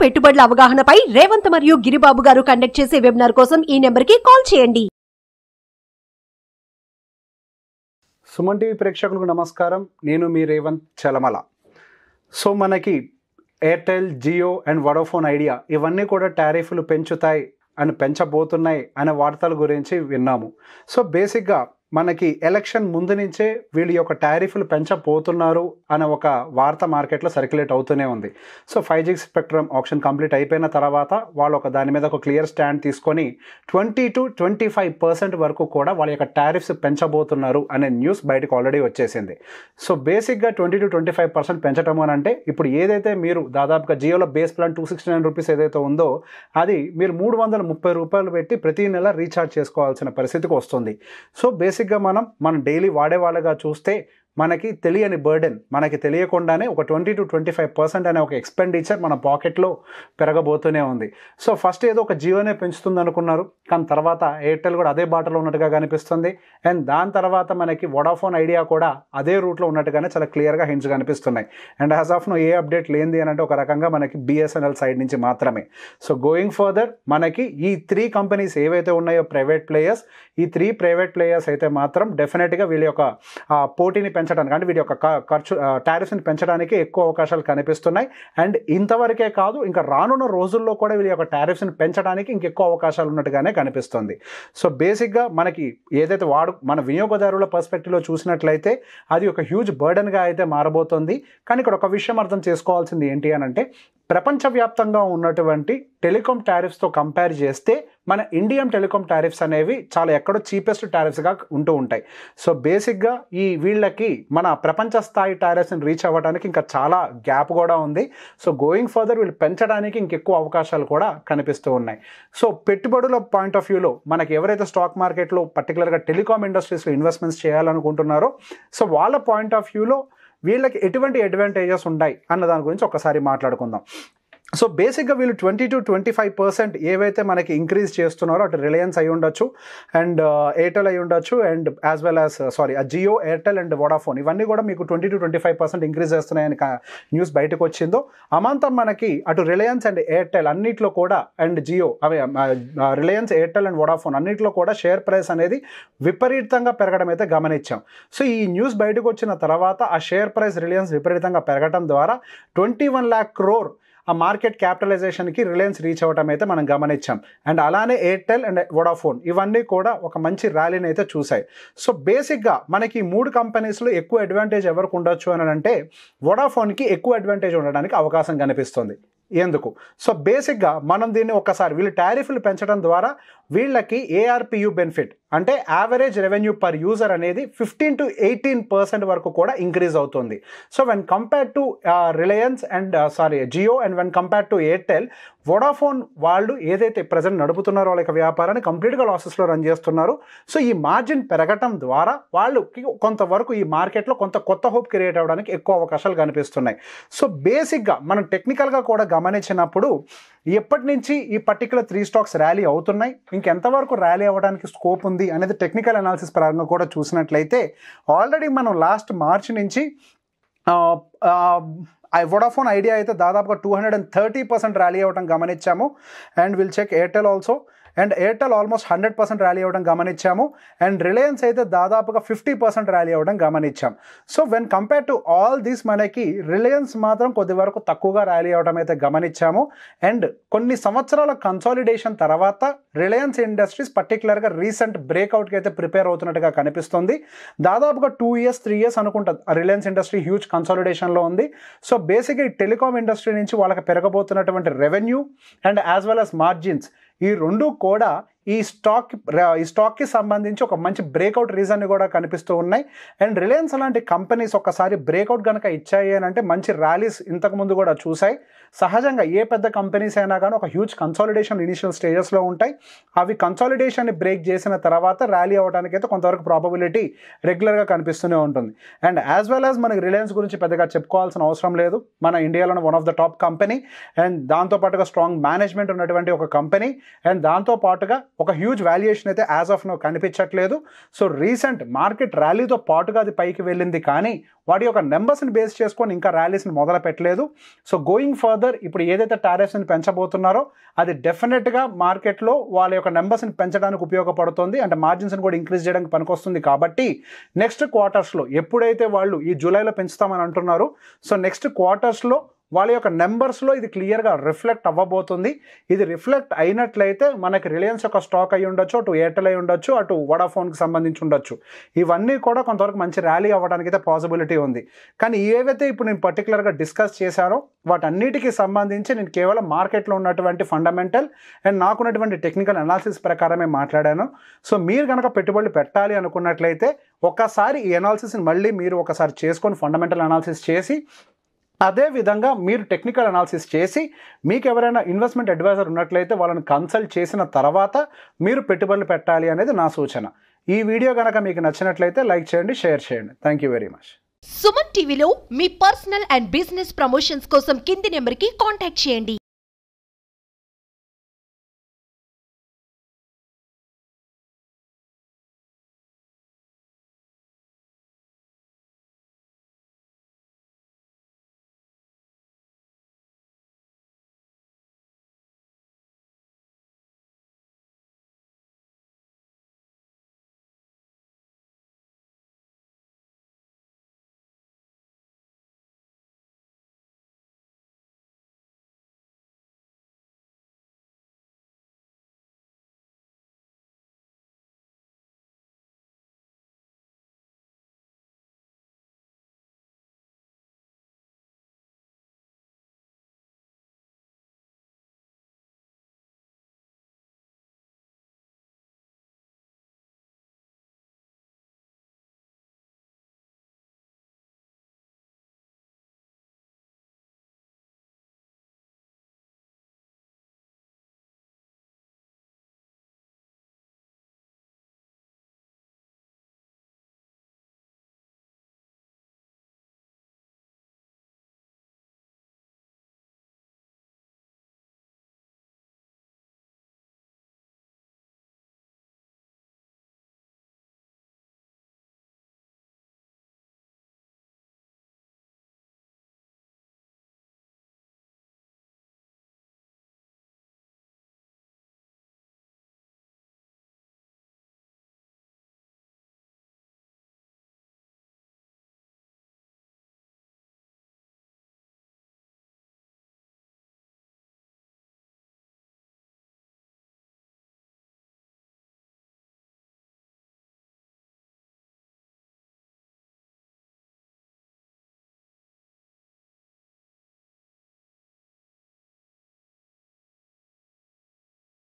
పెట్టుబడుల అవగాహనపై రేవంత్ మరియు గిరిబాబు గారు కండక్ట్ చేసే వెబినార్ కోసం ఈ నెంబర్కి కాల్ చేయండి. సుమన్ టీవీ ప్రేక్షకులకు నమస్కారం. నేను మీ రేవంత్ చలమల. సో మనకి ఎయిర్టెల్, జియో అండ్ వోడాఫోన్ ఐడియా ఇవన్నీ కూడా టారిఫ్లు పెంచుతాయి అని పెంచబోతున్నాయి అనే వార్తల గురించి విన్నాము. సో బేసిక్గా మనకి ఎలక్షన్ ముందు నుంచే వీళ్ళు యొక్క టారిఫ్లు పెంచబోతున్నారు అనే ఒక వార్త మార్కెట్లో సర్క్యులేట్ అవుతూనే ఉంది. So 5G spectrum option complete అయిపోయిన తర్వాత వాళ్ళు దాని మీద ఒక క్లియర్ స్టాండ్ తీసుకొని 20 to 25% వరకు కూడా వాళ్ళ యొక్క టారిఫ్స్ పెంచబోతున్నారు అనే న్యూస్ బయటకు ఆల్రెడీ వచ్చేసింది. సో బేసిక్గా 20 to 25% పెంచడం అని అంటే ఇప్పుడు ఏదైతే మీరు దాదాపుగా జియోలో బేస్ ప్లాన్ 269 రూపీస్ ఏదైతే ఉందో అది మీరు 330 రూపాయలు పెట్టి ప్రతి నెల రీఛార్జ్ చేసుకోవాల్సిన పరిస్థితికి వస్తుంది. సో బేసిక్గా మనం డైలీ వాడేవాళ్ళగా చూస్తే మనకి తెలియని బర్డెన్, మనకి తెలియకుండానే ఒక 20 to 25% అనే ఒక ఎక్స్పెండిచర్ మన పాకెట్లో పెరగబోతూనే ఉంది. సో ఫస్ట్ ఏదో ఒక జియోనే పెంచుతుంది అనుకున్నారు, కానీ తర్వాత ఎయిర్టెల్ కూడా అదే బాటలో ఉన్నట్టుగా కనిపిస్తుంది. అండ్ దాని తర్వాత మనకి వోడాఫోన్ ఐడియా కూడా అదే రూట్లో ఉన్నట్టుగానే చాలా క్లియర్గా హింట్స్ కనిపిస్తున్నాయి. And as of now a update లేనిది అని అంటే ఒక రకంగా మనకి బిఎస్ఎన్ఎల్ సైడ్ నుంచి మాత్రమే. సో గోయింగ్ ఫర్దర్ మనకి ఈ 3 కంపెనీస్ ఏవైతే ఉన్నాయో ప్రైవేట్ ప్లేయర్స్, ఈ 3 ప్రైవేట్ ప్లేయర్స్ అయితే మాత్రం డెఫినెట్గా వీళ్ళ యొక్క పోటీని పెంచడానికి అంటే వీటి యొక్క ఖర్చు టారిఫ్ని పెంచడానికి ఎక్కువ అవకాశాలు కనిపిస్తున్నాయి. అండ్ ఇంతవరకే కాదు, ఇంకా రానున్న రోజుల్లో కూడా వీళ్ళ యొక్క టారిఫ్ని పెంచడానికి ఇంకెక్కువ అవకాశాలు ఉన్నట్టుగానే కనిపిస్తుంది. సో బేసిక్గా మనకి ఏదైతే మన వినియోగదారుల పర్స్పెక్టివ్లో చూసినట్లయితే అది ఒక హ్యూజ్ బర్డెన్గా అయితే మారబోతుంది. కానీ ఇక్కడ ఒక విషయం అర్థం చేసుకోవాల్సింది ఏంటి అని అంటే ప్రపంచవ్యాప్తంగా ఉన్నటువంటి టెలికాం టారిఫ్స్తో కంపేర్ చేస్తే మన ఇండియన్ టెలికాం టారిఫ్స్ అనేవి చాలా ఎక్కడో చీపెస్ట్ టారిఫ్స్గా ఉంటూ ఉంటాయి. సో బేసిక్గా వీళ్ళకి మన ప్రపంచ స్థాయి టారిఫ్స్ని రీచ్ అవ్వడానికి ఇంకా చాలా గ్యాప్ కూడా ఉంది. సో గోయింగ్ ఫర్దర్ వీళ్ళు పెంచడానికి ఇంకెక్కువ అవకాశాలు కూడా కనిపిస్తూ ఉన్నాయి. సో పెట్టుబడుల పాయింట్ ఆఫ్ వ్యూలో మనకి ఎవరైతే స్టాక్ మార్కెట్లో పర్టికులర్గా టెలికాం ఇండస్ట్రీస్లో ఇన్వెస్ట్మెంట్స్ చేయాలనుకుంటున్నారో సో వాళ్ళ పాయింట్ ఆఫ్ వ్యూలో వీళ్ళకి ఎటువంటి అడ్వాంటేజెస్ ఉన్నాయి అన్న దాని గురించి ఒకసారి మాట్లాడుకుందాం. సో బేసిక్గా వీళ్ళు 20 to 25% ఏవైతే మనకి ఇంక్రీజ్ చేస్తున్నారో అటు రిలయన్స్ అయి ఉండొచ్చు అండ్ ఎయిర్టెల్ అయి ఉండొచ్చు and as well as Jio, Airtel and Vodafone ఇవన్నీ కూడా మీకు 20 to 25% ఇంక్రీజ్ చేస్తున్నాయని న్యూస్ బయటకు వచ్చిందో అమాంతం మనకి అటు రిలయన్స్ అండ్ ఎయిర్టెల్ అన్నిట్లో కూడా and Jio Reliance, Airtel and Vodafone అన్నిట్లో కూడా షేర్ ప్రైస్ అనేది విపరీతంగా పెరగడం అయితే గమనించాం. సో ఈ న్యూస్ బయటకు వచ్చిన తర్వాత ఆ షేర్ ప్రైస్ రిలయన్స్ విపరీతంగా పెరగడం ద్వారా 21 lakh crore ఆ మార్కెట్ క్యాపిటలైజేషన్కి రిలయన్స్ రీచ్ అవ్వటం అయితే మనం గమనించాం. అండ్ అలానే ఎయిర్టెల్ అండ్ వోడాఫోన్ ఇవన్నీ కూడా ఒక మంచి ర్యాలీని అయితే చూసాయి. సో బేసిక్గా మనకి 3 కంపెనీస్లో ఎక్కువ అడ్వాంటేజ్ ఎవరికి ఉండొచ్చు అని అంటే వోడాఫోన్కి ఎక్కువ అడ్వాంటేజ్ ఉండడానికి అవకాశం కనిపిస్తుంది. ఎందుకు? సో బేసిక్గా మనం దీన్ని ఒక్కసారి వీళ్ళు టారిఫ్లు పెంచడం ద్వారా వీళ్ళకి ఏఆర్పియు బెనిఫిట్ అంటే యావరేజ్ రెవెన్యూ పర్ యూజర్ అనేది 15 to 18% వరకు కూడా ఇంక్రీజ్ అవుతుంది. So when compare to Reliance and Jio and when compare to Airtel, Vodafone వాళ్ళు ఏదైతే ప్రజెంట్ నడుపుతున్నారో వాళ్ళ యొక్క వ్యాపారాన్ని కంప్లీట్గా లాసెస్లో రన్ చేస్తున్నారు. సో ఈ మార్జిన్ పెరగటం ద్వారా వాళ్ళకి కొంతవరకు ఈ మార్కెట్లో కొంత కొత్త హోప్ క్రియేట్ అవ్వడానికి ఎక్కువ అవకాశాలు కనిపిస్తున్నాయి. సో బేసిక్గా మనం టెక్నికల్గా కూడా గమనించినప్పుడు ఎప్పటి నుంచి ఈ పర్టికులర్ 3 స్టాక్స్ ర్యాలీ అవుతున్నాయి, ఇంకెంతవరకు ర్యాలీ అవ్వడానికి స్కోప్ ఉంది అనేది టెక్నికల్ అనాలిసిస్ పరంగా కూడా చూసినట్లయితే ఆల్రెడీ మనం లాస్ట్ మార్చ్ నుంచి వోడాఫోన్ ఐడియా అయితే దాదాపుగా 230% ర్యాలీ అవ్వడం గమనించాము. And will check Airtel also and Airtel almost 100% rally అవ్వడం గమనించాము. అండ్ రిలయన్స్ అయితే దాదాపుగా 50% ర్యాలీ అవ్వడం గమనించాం. So when compare to all these మనకి రిలయన్స్ మాత్రం కొద్ది వరకు తక్కువగా ర్యాలీ అవ్వడం అయితే గమనించాము. అండ్ కొన్ని సంవత్సరాల కన్సాలిడేషన్ తర్వాత రిలయన్స్ ఇండస్ట్రీస్ పర్టికులర్గా రీసెంట్ బ్రేక్అవుట్కి అయితే ప్రిపేర్ అవుతున్నట్టుగా కనిపిస్తుంది. దాదాపుగా 2 years 3 years అనుకుంటా రిలయన్స్ ఇండస్ట్రీ హ్యూజ్ కన్సాలిడేషన్లో ఉంది. సో బేసిక్గా ఈ టెలికాం ఇండస్ట్రీ నుంచి వాళ్ళకి పెరగబోతున్నటువంటి revenue and as well as margins ఈ రెండు కూడా ఈ స్టాక్కి సంబంధించి ఒక మంచి బ్రేక్అవుట్ రీజన్ కూడా కనిపిస్తూ ఉన్నాయి. అండ్ రిలయన్స్ అలాంటి కంపెనీస్ ఒక్కసారి బ్రేక్అవుట్ కనుక ఇచ్చాయి అని అంటే మంచి ర్యాలీస్ ఇంతకుముందు కూడా చూసాయి. సహజంగా ఏ పెద్ద కంపెనీస్ అయినా కానీ ఒక హ్యూజ్ కన్సాలిడేషన్ ఇనిషియల్ స్టేజెస్లో ఉంటాయి. అవి కన్సాలిడేషన్ని బ్రేక్ చేసిన తర్వాత ర్యాలీ అవ్వడానికి అయితే కొంతవరకు ప్రాబబిలిటీ రెగ్యులర్గా కనిపిస్తూనే ఉంటుంది. అండ్ యాజ్ వెల్ యాజ్ మనకి రిలయన్స్ గురించి పెద్దగా చెప్పుకోవాల్సిన అవసరం లేదు. మన ఇండియాలోనే one of the top company and దాంతోపాటుగా స్ట్రాంగ్ మేనేజ్మెంట్ ఉన్నటువంటి ఒక కంపెనీ అండ్ దాంతోపాటుగా ఒక హ్యూజ్ వాల్యుయేషన్ అయితే యాజ్ ఆఫ్ నో కనిపించట్లేదు. సో రీసెంట్ మార్కెట్ ర్యాలీతో పాటుగా అది పైకి వెళ్ళింది, కానీ వాటి యొక్క నెంబర్స్ని బేస్ చేసుకొని ఇంకా ర్యాలీస్ని మొదలు పెట్టలేదు. సో గోయింగ్ ఫర్దర్ ఇప్పుడు ఏదైతే టారిఫ్స్ని పెంచబోతున్నారో అది డెఫినెట్గా మార్కెట్లో వాళ్ళ యొక్క నెంబర్స్ని పెంచడానికి ఉపయోగపడుతుంది, అంటే మార్జిన్స్ని కూడా ఇంక్రీజ్ చేయడానికి పనికొస్తుంది. కాబట్టి నెక్స్ట్ క్వార్టర్స్లో ఎప్పుడైతే వాళ్ళు ఈ జూలైలో పెంచుతామని అంటున్నారు, సో నెక్స్ట్ క్వార్టర్స్లో వాళ్ళ యొక్క నెంబర్స్లో ఇది క్లియర్గా రిఫ్లెక్ట్ అవ్వబోతుంది. ఇది రిఫ్లెక్ట్ అయినట్లయితే మనకి రిలయన్స్ యొక్క స్టాక్ అయి ఉండొచ్చు, అటు ఎయిర్టెల్ అయి ఉండొచ్చు, అటు వడాఫోన్కి సంబంధించి ఉండొచ్చు. ఇవన్నీ కూడా కొంతవరకు మంచి ర్యాలీ అవ్వడానికి అయితే పాసిబిలిటీ ఉంది. కానీ ఏవైతే ఇప్పుడు నేను పర్టికులర్గా డిస్కస్ చేశానో వాటన్నిటికీ సంబంధించి నేను కేవలం మార్కెట్లో ఉన్నటువంటి ఫండమెంటల్ అండ్ నాకున్నటువంటి టెక్నికల్ అనాలిసిస్ ప్రకారమే మాట్లాడాను. సో మీరు కనుక పెట్టుబడులు పెట్టాలి అనుకున్నట్లయితే ఒకసారి ఈ అనాలిసిస్ని మళ్ళీ మీరు ఒకసారి చేసుకొని ఫండమెంటల్ అనాలిసిస్ చేసి అదేవిధంగా మీరు టెక్నికల్ అనాలిసిస్ చేసి మీకు ఎవరైనా ఇన్వెస్ట్మెంట్ అడ్వైజర్ ఉన్నట్లయితే వాళ్ళని కన్సల్ట్ చేసిన తర్వాత మీరు పెట్టుబడులు పెట్టాలి అనేది నా సూచన. ఈ వీడియో కనుక మీకు నచ్చినట్లయితే లైక్ చేయండి, షేర్ చేయండి. Thank you very much. Suman టీవీలో మీ పర్సనల్ అండ్ బిజినెస్ ప్రమోషన్స్ కోసం కింది నెంబర్కి కాంటాక్ట్ చేయండి.